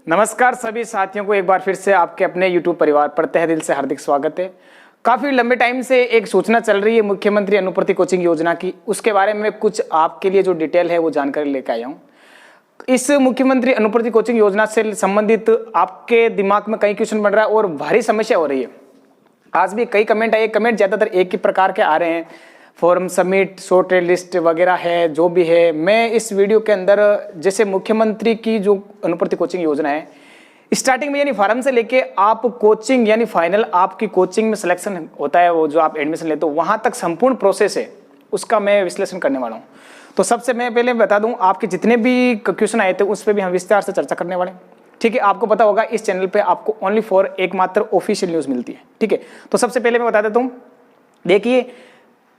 नमस्कार सभी साथियों को एक बार फिर से आपके अपने YouTube परिवार पर तहे दिल से हार्दिक स्वागत है। काफ़ी लंबे टाइम से एक सूचना चल रही है मुख्यमंत्री अनुप्रति कोचिंग योजना की, उसके बारे में कुछ आपके लिए जो डिटेल है वो जानकारी लेकर आया हूँ। इस मुख्यमंत्री अनुप्रति कोचिंग योजना से संबंधित आपके दिमाग में कई क्वेश्चन बन रहा है और भारी समस्या हो रही है। आज भी कई कमेंट आए, कमेंट ज़्यादातर एक ही प्रकार के आ रहे हैं, फॉर्म सबमिट, शॉर्टेड लिस्ट वगैरह है, जो भी है। मैं इस वीडियो के अंदर जैसे मुख्यमंत्री की जो अनुप्रति कोचिंग योजना है, स्टार्टिंग में यानी फॉर्म से लेके आप कोचिंग यानी फाइनल आपकी कोचिंग में सिलेक्शन होता है, वो जो आप एडमिशन लेते हो वहाँ तक संपूर्ण प्रोसेस है, उसका मैं विश्लेषण करने वाला हूँ। तो सबसे मैं पहले बता दूँ, आपके जितने भी क्वेश्चन आए थे उस पर भी हम विस्तार से चर्चा करने वाले हैं। ठीक है, आपको पता होगा इस चैनल पे आपको ओनली फॉर एकमात्र ऑफिशियल न्यूज़ मिलती है। ठीक है, तो सबसे पहले मैं बता देता हूँ, देखिए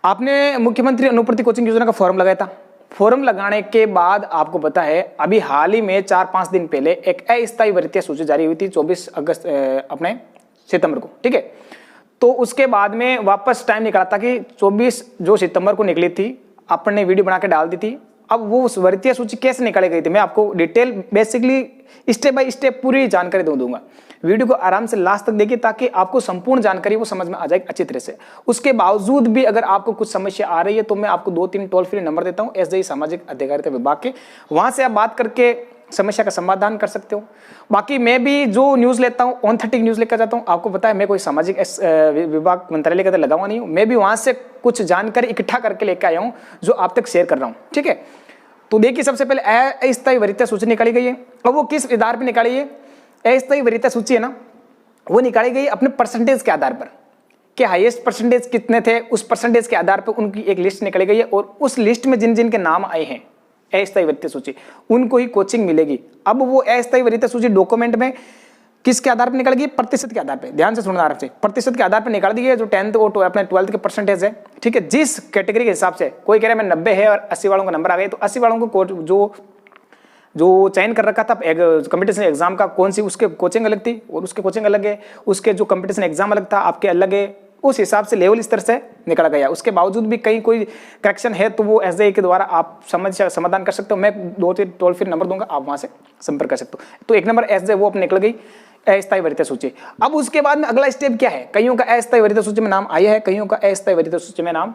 आपने मुख्यमंत्री अनुप्रति कोचिंग योजना का फॉर्म लगाया था। फॉर्म लगाने के बाद आपको पता है अभी हाल ही में 4-5 दिन पहले एक अस्थायी वरीयता सूची जारी हुई थी 24 अगस्त अपने सितंबर को। ठीक है, तो उसके बाद में वापस टाइम निकाला था कि 24 जो सितंबर को निकली थी, आपने वीडियो बना के डाल दी थी। अब वो उस वरीयता सूची कैसे निकाली गई थी मैं आपको detail basically step by step पूरी जानकारी दूंगा। वीडियो को आराम से लास्ट तक देखिए ताकि आपको संपूर्ण जानकारी वो समझ में आ जाए अच्छी तरह से। उसके बावजूद भी अगर आपको कुछ समस्या आ रही है तो मैं आपको 2-3 टोल फ्री नंबर देता हूँ एसडीआई सामाजिक अधिकारिता विभाग के, वहां से आप बात करके समस्या का समाधान कर सकते हो। बाकी मैं भी जो न्यूज़ लेता हूँ ऑथेंटिक न्यूज़ लेकर जाता हूँ। आपको पता है मैं कोई सामाजिक विभाग मंत्रालय के अंदर लगा हुआ नहीं हूँ, मैं भी वहां से कुछ जानकारी इकट्ठा करके लेकर आया हूँ जो आप तक शेयर कर रहा हूँ। ठीक है, तो देखिए सबसे पहले अस्थायी वरीयता सूची निकाली गई है। और वो किस आधार पर निकाली है? अस्थायी वरीयता सूची है ना, वो निकाली गई अपने परसेंटेज के आधार पर कि हाईएस्ट परसेंटेज कितने थे, उस परसेंटेज के आधार पर उनकी एक लिस्ट निकाली गई है। और उस लिस्ट में जिन जिन के नाम आए हैं अस्थायी वरीयता सूची, उनको ही कोचिंग मिलेगी। अब वो अस्थायी वरीयता सूची डॉक्यूमेंट में किसके आधार पर निकाली गई? प्रतिशत के आधार पर। ध्यान से सुनना आराम से, प्रतिशत के आधार पर निकाल दी गई जो 10th और अपने 12th के परसेंटेज है। ठीक है, जिस कैटेगरी के हिसाब से कोई कह रहा है मैं 90 है और 80 वालों का नंबर आ गए, तो 80 वालों को जो चयन कर रखा था कंपटीशन एग्जाम का, कौन सी उसके कोचिंग अलग थी और उसके कोचिंग अलग है, उसके जो कंपटीशन एग्जाम अलग था आपके अलग है, उस हिसाब से लेवल स्तर से निकाला गया। उसके बावजूद भी कहीं कोई करेक्शन है तो वो एसडीआई के द्वारा आप समाधान कर सकते हो। मैं 2-3 टोल फ्री नंबर दूंगा, आप वहां से संपर्क कर सकते हो। तो एक नंबर एसडीआई वो अपने निकल गई अस्थायी वरीयता सूची। अब उसके बाद में अगला स्टेप क्या है? कईयों का अस्थायी वरीयता सूची में नाम आया है, कईयों का अस्थायी वरीयता सूची में नाम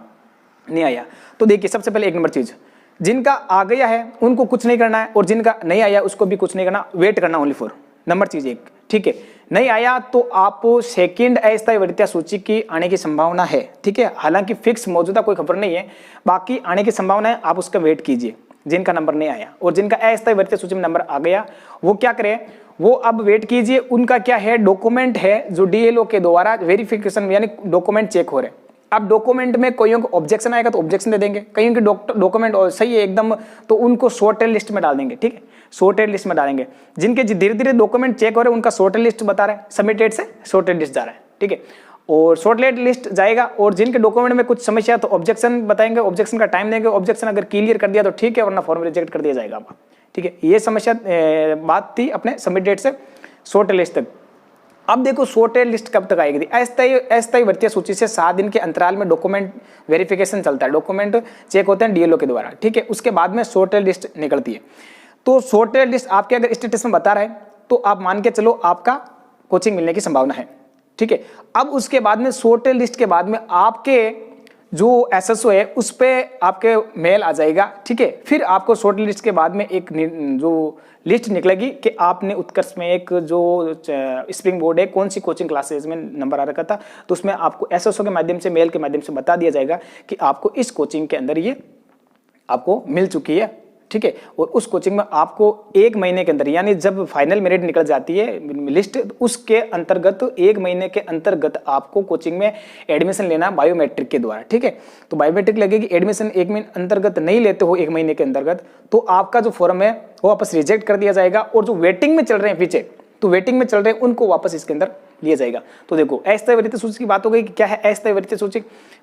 नहीं आया। तो देखिए सबसे पहले एक नंबर चीज, जिनका आ गया है उनको कुछ नहीं करना है और जिनका नहीं आया उसको भी कुछ नहीं करना, वेट करना ओनली फॉर नंबर चीज एक। ठीक है, नहीं आया तो आप सेकंड अस्थायी वरीयता सूची की आने की संभावना है। ठीक है, हालांकि फिक्स मौजूदा कोई खबर नहीं है, बाकी आने की संभावना है, आप उसका वेट कीजिए जिनका नंबर नहीं आया। और जिनका अस्थायी वरीयता सूची में नंबर आ गया वो क्या करें, वो अब वेट कीजिए। उनका क्या है, डॉक्यूमेंट है जो डीएलओ के द्वारा वेरिफिकेशन यानी डॉक्यूमेंट चेक हो रहे हैं। अब डॉक्यूमेंट में कईयों को ऑब्जेक्शन आएगा तो ऑब्जेक्शन दे देंगे, कईयों के डॉक्यूमेंट सही है एकदम तो उनको शॉर्टेड लिस्ट में डाल देंगे। ठीक है, शॉर्टेड लिस्ट में डालेंगे। जिनके धीरे धीरे डॉक्यूमेंट चेक हो रहे हैं उनका शॉर्टेड लिस्ट बता रहा है, सबमिटेड से शॉर्टेड लिस्ट जा रहा है। ठीक है, और शॉर्टेड लिस्ट जाएगा और जिनके डॉक्यूमेंट में कुछ समस्या तो ऑब्जेक्शन बताएंगे, ऑब्जेक्शन का टाइम देंगे। ऑब्जेक्शन अगर क्लियर कर दिया तो ठीक है, वरना फॉर्म रिजेक्ट कर दिया जाएगा आपका। ठीक है, ये समस्या बात थी अपने सबमिटेड से शॉर्टेड लिस्ट तक। अब देखो शॉर्टेड लिस्ट कब तक आएगी? अस्थायी वरीयता सूची से 7 दिन के अंतराल में डॉक्यूमेंट वेरिफिकेशन चलता है, डॉक्यूमेंट चेक होते हैं डीएलओ के द्वारा। ठीक है, उसके बाद में शॉर्टेड लिस्ट निकलती है। तो शॉर्टेड लिस्ट आपके अगर स्टेटस में बता रहा है तो आप मान के चलो आपका कोचिंग मिलने की संभावना है। ठीक है, अब उसके बाद में शॉर्टेड लिस्ट के बाद में आपके जो एसएसओ है उस पर आपके मेल आ जाएगा। ठीक है, फिर आपको शॉर्ट लिस्ट के बाद में एक जो लिस्ट निकलेगी कि आपने उत्कर्ष में एक जो स्प्रिंग बोर्ड है कौन सी कोचिंग क्लासेज में नंबर आ रखा था, तो उसमें आपको एसएसओ के माध्यम से मेल के माध्यम से बता दिया जाएगा कि आपको इस कोचिंग के अंदर ये आपको मिल चुकी है। ठीक है, और उस कोचिंग में आपको 1 महीने के अंदर यानी जब फाइनल मेरिट निकल जाती है लिस्ट, उसके अंतर्गत 1 महीने के अंतर्गत आपको कोचिंग में एडमिशन लेना बायोमेट्रिक के द्वारा। ठीक है, तो बायोमेट्रिक लगेगी। एडमिशन 1 महीने अंतर्गत नहीं लेते हो 1 महीने के अंतर्गत तो आपका जो फॉर्म है वो वापस रिजेक्ट कर दिया जाएगा। और जो वेटिंग में चल रहे हैं पीछे, तो वेटिंग में चल रहे हैं उनको वापस इसके अंदर लिया जाएगा। तो देखो अस्थायी वरीयता सूची की बात हो गई कि क्या है अस्थायी वरीयता सूची,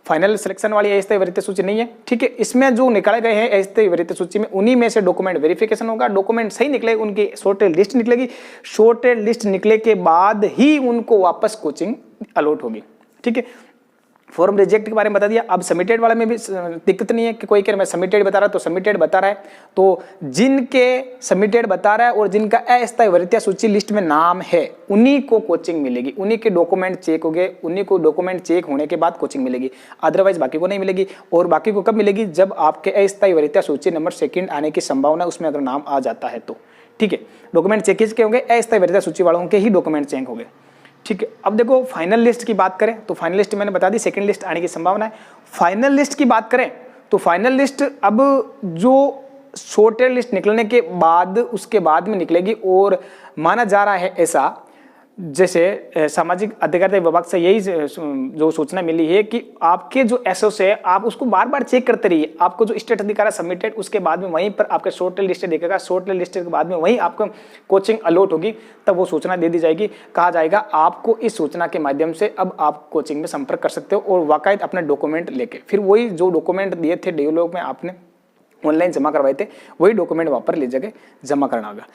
फाइनल सिलेक्शन वाली अस्थायी वरीयता सूची नहीं है। ठीक है, इसमें जो निकाले गए हैं अस्थायी वरीयता सूची में उन्हीं में से डॉक्यूमेंट वेरिफिकेशन होगा, डॉक्यूमेंट सही निकले उनकी शॉर्टेड लिस्ट निकलेगी। शॉर्टेड लिस्ट निकले के बाद ही उनको वापस कोचिंग अलॉट होगी। ठीक है, फॉर्म रिजेक्ट के बारे में बता दिया। अब सबमिटेड वाले में भी दिक्कत नहीं है कि कोई कह रहा मैं सबमिटेड बता रहा तो सबमिटेड बता रहा है, तो जिनके सबमिटेड बता रहा है और जिनका अस्थायी वरीयता सूची लिस्ट में नाम है उन्हीं को कोचिंग मिलेगी, उन्हीं के डॉक्यूमेंट चेक हो गए, उन्हीं को डॉक्यूमेंट चेक होने के बाद कोचिंग मिलेगी, अदरवाइज बाकी को नहीं मिलेगी। और बाकी को कब मिलेगी? जब आपके अस्थायी वरीयता सूची नंबर 2 आने की संभावना उसमें अगर नाम आ जाता है तो, ठीक है। डॉक्यूमेंट चेक किसके होंगे? अस्थायी वरीयता सूची वालों के ही डॉक्यूमेंट चेक होंगे, ठीक है। अब देखो फाइनल लिस्ट की बात करें तो फाइनल लिस्ट मैंने बता दी, सेकंड लिस्ट आने की संभावना है। फाइनल लिस्ट की बात करें तो फाइनल लिस्ट अब जो शॉर्टेड लिस्ट निकलने के बाद उसके बाद में निकलेगी, और माना जा रहा है ऐसा, जैसे सामाजिक अधिकारिता विभाग से यही जो सूचना मिली है कि आपके जो एसओस है आप उसको बार बार चेक करते रहिए। आपको जो स्टेट दिखा सबमिटेड, उसके बाद में वहीं पर आपके शॉर्ट लिस्ट देखेगा, शॉर्ट लिस्ट के बाद में वहीं आपको कोचिंग अलॉट होगी, तब वो सूचना दे दी जाएगी। कहा जाएगा आपको इस सूचना के माध्यम से अब आप कोचिंग में संपर्क कर सकते हो, और वाकायद अपने डॉक्यूमेंट लेके, फिर वही जो डॉक्यूमेंट दिए थे डेवलप में आपने ऑनलाइन जमा करवाए थे, वही डॉक्यूमेंट वहाँ पर ले जाके जमा करना होगा।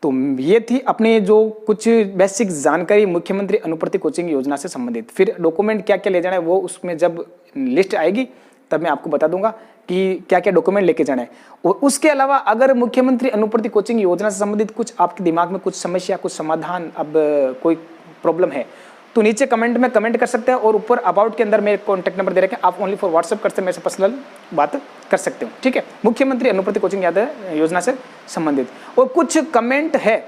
तो ये थी अपने जो कुछ बेसिक जानकारी मुख्यमंत्री अनुप्रति कोचिंग योजना से संबंधित। फिर डॉक्यूमेंट क्या क्या ले जाना है वो उसमें जब लिस्ट आएगी तब मैं आपको बता दूंगा कि क्या क्या डॉक्यूमेंट लेके जाना है। और उसके अलावा अगर मुख्यमंत्री अनुप्रति कोचिंग योजना से संबंधित कुछ आपके दिमाग में कुछ समस्या, कुछ समाधान, अब कोई प्रॉब्लम है तो नीचे कमेंट में कमेंट कर सकते हैं, और ऊपर अबाउट के अंदर मेरे कॉन्टैक्ट नंबर दे रखे हैं, आप ओनली फॉर व्हाट्सएप करते मेरे से पर्सनल बात कर सकते हो, ठीक है। मुख्यमंत्री अनुप्रति कोचिंग योजना से संबंधित और कुछ कमेंट है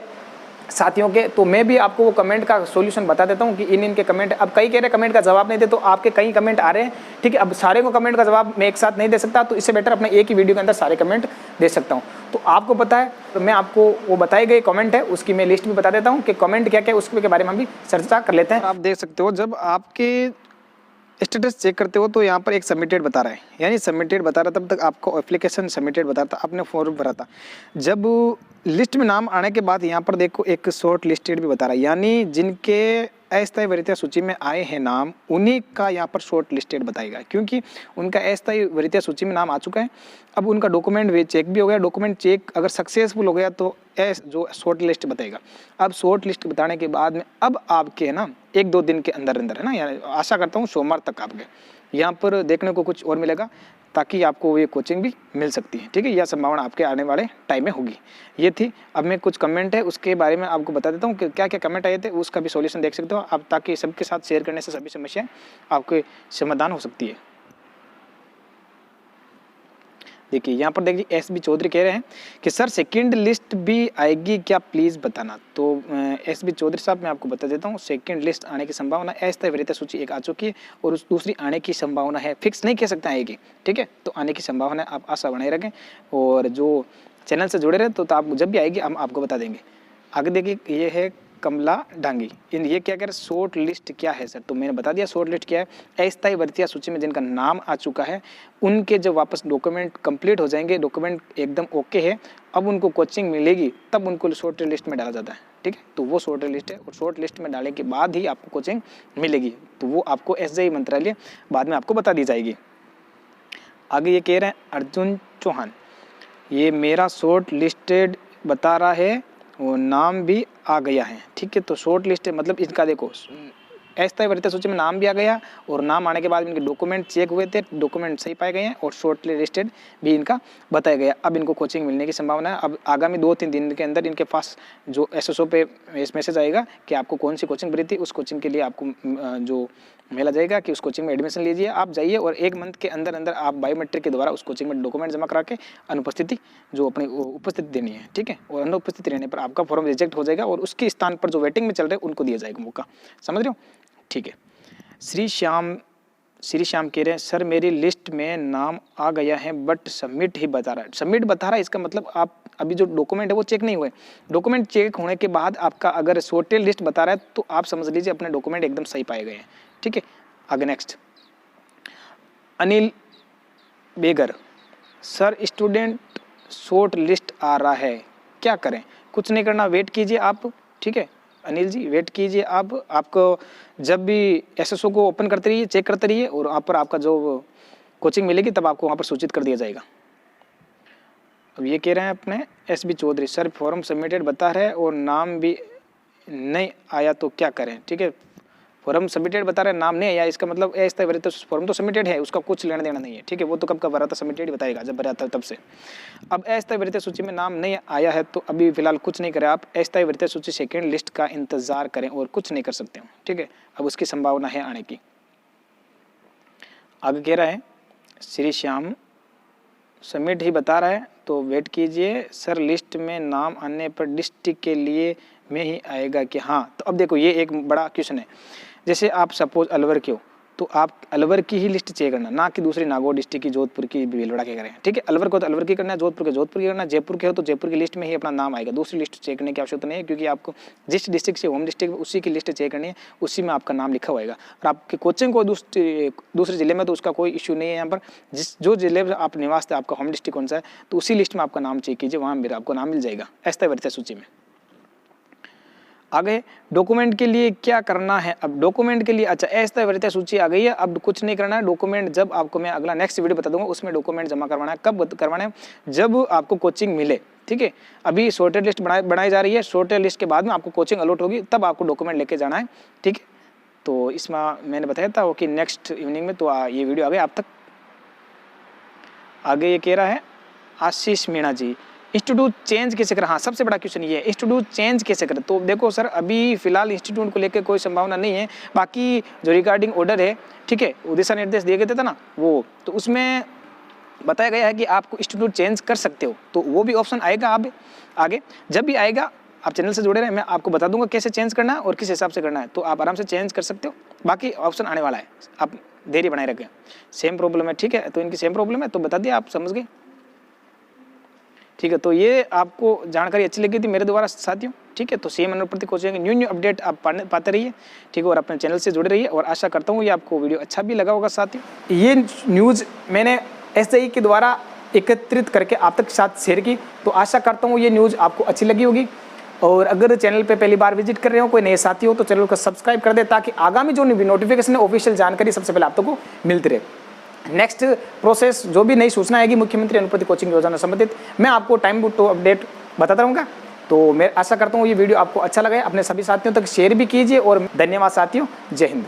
साथियों के, तो मैं भी आपको वो कमेंट का सॉल्यूशन बता देता हूँ कि इनके कमेंट, अब कई कह रहे कमेंट का जवाब नहीं दे, तो आपके कई कमेंट आ रहे हैं, ठीक है। अब सारे को कमेंट का जवाब मैं एक साथ नहीं दे सकता, तो इससे बेटर अपने एक ही वीडियो के अंदर सारे कमेंट दे सकता हूँ। तो आपको पता है, तो मैं आपको वो बताए गए कमेंट है उसकी मैं लिस्ट भी बता देता हूँ कि कमेंट क्या क्या, उसके बारे में हम भी चर्चा कर लेते हैं। आप देख सकते हो जब आपके स्टेटस चेक करते हो तो यहाँ पर एक सबमिटेड बता रहा है, यानी सबमिटेड बता रहा, तब तक आपको एप्लीकेशन सबमिटेड बता था, आपने फॉर्म भरा था। जब लिस्ट में नाम आने के बाद यहाँ पर देखो एक शॉर्ट लिस्टेड भी बता रहा है, यानी जिनके अस्थायी वरीयता सूची में आए हैं नाम, उन्हीं का यहाँ पर शॉर्ट लिस्टेड बताएगा, क्योंकि उनका अस्थायी वरीयता सूची में नाम आ चुका है। अब उनका डॉक्यूमेंट चेक भी हो गया, डॉक्यूमेंट चेक अगर सक्सेसफुल हो गया तो जो शॉर्ट लिस्ट बताएगा। अब शॉर्ट लिस्ट बताने के बाद में अब आपके है ना 1-2 दिन के अंदर अंदर है ना, यानी आशा करता हूँ सोमवार तक आपके यहाँ पर देखने को कुछ और मिलेगा, ताकि आपको ये कोचिंग भी मिल सकती है, ठीक है। यह संभावना आपके आने वाले टाइम में होगी। ये थी, अब मैं कुछ कमेंट है उसके बारे में आपको बता देता हूँ कि क्या क्या कमेंट आए थे, उसका भी सॉल्यूशन देख सकते हो आप, ताकि सबके साथ शेयर करने से सभी समस्याएं आपके समाधान हो सकती है। देखिए यहाँ पर देखिए एस बी चौधरी कह रहे हैं कि सर सेकंड लिस्ट भी आएगी क्या, प्लीज़ बताना। तो एस बी चौधरी साहब मैं आपको बता देता हूँ, सेकंड लिस्ट आने की संभावना अस्थायी वरीयता सूची एक आ चुकी है, और उस दूसरी आने की संभावना है, फिक्स नहीं कह सकते आएगी, ठीक है। तो आने की संभावना है, आप आशा बनाए रखें, और जो चैनल से जुड़े रहे तो आप जब भी आएगी हम आपको बता देंगे। आगे देखिए ये है कमला डांगी, इन ये क्या कह रहे शॉर्ट लिस्ट क्या है सर, तो मैंने बता दिया शॉर्ट लिस्ट क्या है। अस्थायी वरीयता सूची में जिनका नाम आ चुका है उनके जब वापस डॉक्यूमेंट कंप्लीट हो जाएंगे, डॉक्यूमेंट एकदम ओके है, अब उनको कोचिंग मिलेगी, तब उनको शॉर्ट लिस्ट में डाला जाता है, ठीक है। तो वो शॉर्ट लिस्ट है, और शॉर्ट लिस्ट में डालने के बाद ही आपको कोचिंग मिलेगी, तो वो आपको एसजीआई मंत्रालय बाद में आपको बता दी जाएगी। आगे ये कह रहे हैं अर्जुन चौहान, ये मेरा शॉर्ट लिस्टेड बता रहा है वो नाम भी आ गया है, ठीक है। तो शॉर्ट लिस्ट मतलब इनका देखो अस्थायी वरीयता सूची में नाम भी आ गया, और नाम आने के बाद इनके डॉक्यूमेंट चेक हुए थे, डॉक्यूमेंट सही पाए गए हैं, और शॉर्ट लिस्टेड भी इनका बताया गया। अब इनको कोचिंग मिलने की संभावना है। अब आगामी 2-3 दिन के अंदर इनके पास जो एसएसओ पे इस मैसेज आएगा कि आपको कौन सी कोचिंग भरी थी, उस कोचिंग के लिए आपको जो मेला जाएगा कि उस कोचिंग में एडमिशन लीजिए, आप जाइए, और 1 मंथ के अंदर अंदर आप बायोमेट्रिक के द्वारा उस कोचिंग में डॉक्यूमेंट जमा करा के अनुपस्थिति जो अपनी उपस्थिति देनी है, ठीक है। और अनुपस्थिति रहने पर आपका फॉर्म रिजेक्ट हो जाएगा, और उसके स्थान पर जो वेटिंग में चल रहे हैं उनको दिया जाएगा मौका, समझ रहे हो, ठीक है। श्री श्याम कह रहे हैं सर मेरी लिस्ट में नाम आ गया है बट सबमिट ही बता रहा है। सबमिट बता रहा है, इसका मतलब आप अभी जो डॉक्यूमेंट है वो चेक नहीं हुए। डॉक्यूमेंट चेक होने के बाद आपका अगर शॉर्टेड लिस्ट बता रहा है तो आप समझ लीजिए अपने डॉक्यूमेंट एकदम सही पाए गए हैं, ठीक है। आगे नेक्स्ट अनिल बेगर, सर स्टूडेंट शॉर्ट लिस्ट आ रहा है क्या करें। कुछ नहीं करना, वेट कीजिए आप, ठीक है अनिल जी, वेट कीजिए आप। आपको जब भी एसएसओ को ओपन करते रहिए, चेक करते रहिए, और वहाँ पर आपका जो कोचिंग मिलेगी तब आपको वहाँ पर सूचित कर दिया जाएगा। अब ये कह रहे हैं अपने SB Chaudhary, sir form submitted बता रहे और नाम भी नहीं आया तो क्या करें, ठीक है। फॉर्म सबमिटेड बता रहे हैं, नाम नहीं है, या इसका मतलब अस्थायी वरीयता फॉर्म तो सबमिटेड है, उसका कुछ लेना देना नहीं है, ठीक है। वो तो कब का भरा था, सबमिटेड बताएगा जब भरा था तब से। अब अस्थायी वरीयता सूची में नाम नहीं आया है तो अभी फिलहाल कुछ नहीं करें आप, अस्थायी वरीयता सूची सेकेंड लिस्ट का इंतजार करें और कुछ नहीं कर सकते हो, ठीक है। अब उसकी संभावना है आने की। आगे कह रहा है श्री श्याम सबमिट ही बता रहा है, तो वेट कीजिए सर, लिस्ट में नाम आने पर डिस्ट्रिक्ट के लिए में ही आएगा कि हाँ। तो अब देखो ये एक बड़ा क्वेश्चन है, जैसे आप सपोज अलवर के हो तो आप अलवर की ही लिस्ट चेक करना, ना कि दूसरी नागौर डिस्ट्रिक्ट की, जोधपुर की, भीलवाड़ा की करें, ठीक है। अलवर को तो अलवर की करना है, जोधपुर के जोधपुर की करना है, जयपुर के हो तो जयपुर की लिस्ट में ही अपना नाम आएगा, दूसरी लिस्ट चेक करने की आवश्यकता नहीं है, क्योंकि आपको जिस डिस्ट्रिक्ट से होम डिस्ट्रिक्ट उसी की लिस्ट चेक करनी है, उसी में आपका नाम लिखा होगा। और आपकी कोचिंग को दूसरे जिले में तो उसका कोई इश्यू नहीं है। यहाँ पर जो जिले में आप निवास थे, आपका होम डिस्ट्रिक्ट कौन सा है, तो उसी लिस्ट में आपका नाम चेक कीजिए, वहाँ मेरा आपको नाम मिल जाएगा अस्थायी वरीयता सूची में। आगे डॉक्यूमेंट के लिए क्या करना है, अब डॉक्यूमेंट के लिए अच्छा अस्थायी वरीयता सूची आ गई है, अब कुछ नहीं करना है। डॉक्यूमेंट जब आपको मैं अगला नेक्स्ट वीडियो बता दूंगा, उसमें डॉक्यूमेंट जमा करवाना है। कब करवाना है, जब आपको कोचिंग मिले, ठीक है। अभी शॉर्टेड लिस्ट बनाई जा रही है, शॉर्टेड लिस्ट के बाद में आपको कोचिंग अलॉट होगी, तब आपको डॉक्यूमेंट लेके जाना है, ठीक है। तो इसमें मैंने बताया था कि नेक्स्ट इवनिंग में, तो ये वीडियो आ गया आप तक। आगे ये कह रहा है आशीष मीणा जी, इंस्टीट्यूट चेंज कैसे करें, हाँ सबसे बड़ा क्वेश्चन ये है, इंस्टीट्यूट चेंज कैसे करें। तो देखो सर, अभी फिलहाल इंस्टीट्यूट को लेकर कोई संभावना नहीं है, बाकी जो रिगार्डिंग ऑर्डर है, ठीक है, दिशा निर्देश दिए गए थे ना वो, तो उसमें बताया गया है कि आपको इंस्टीट्यूट चेंज कर सकते हो, तो वो भी ऑप्शन आएगा। आप आगे जब भी आएगा आप चैनल से जुड़े रहे, मैं आपको बता दूंगा कैसे चेंज करना है और किस हिसाब से करना है, तो आप आराम से चेंज कर सकते हो। बाकी ऑप्शन आने वाला है, आप धैर्य बनाए रखें। सेम प्रॉब्लम है, ठीक है, तो इनकी सेम प्रॉब्लम है, तो बता दिया, आप समझ गए, ठीक है। तो ये आपको जानकारी अच्छी लगी थी मेरे द्वारा साथियों, ठीक है। तो CM Anuprati coaching new update आप पाते रहिए, ठीक है, और अपने चैनल से जुड़े रहिए, और आशा करता हूँ ये आपको वीडियो अच्छा भी लगा होगा साथियों। ये न्यूज़ मैंने एसआई के द्वारा एकत्रित करके आप तक साथ शेयर की, तो आशा करता हूँ ये न्यूज़ आपको अच्छी लगी होगी। और अगर चैनल पे पहली बार विजिट कर रहे हो, कोई नए साथी हो, तो चैनल को सब्सक्राइब कर दे, ताकि आगामी जो नोटिफिकेशन है, ऑफिशियल जानकारी सबसे पहले आप तक को मिलती रहे। नेक्स्ट प्रोसेस जो भी नई सूचना आएगी मुख्यमंत्री अनुप्रति कोचिंग योजना संबंधित, मैं आपको टाइम टू अपडेट बताता रहूँगा। तो मैं आशा करता हूँ ये वीडियो आपको अच्छा लगा है, अपने सभी साथियों तक शेयर भी कीजिए, और धन्यवाद साथियों, जय हिंद।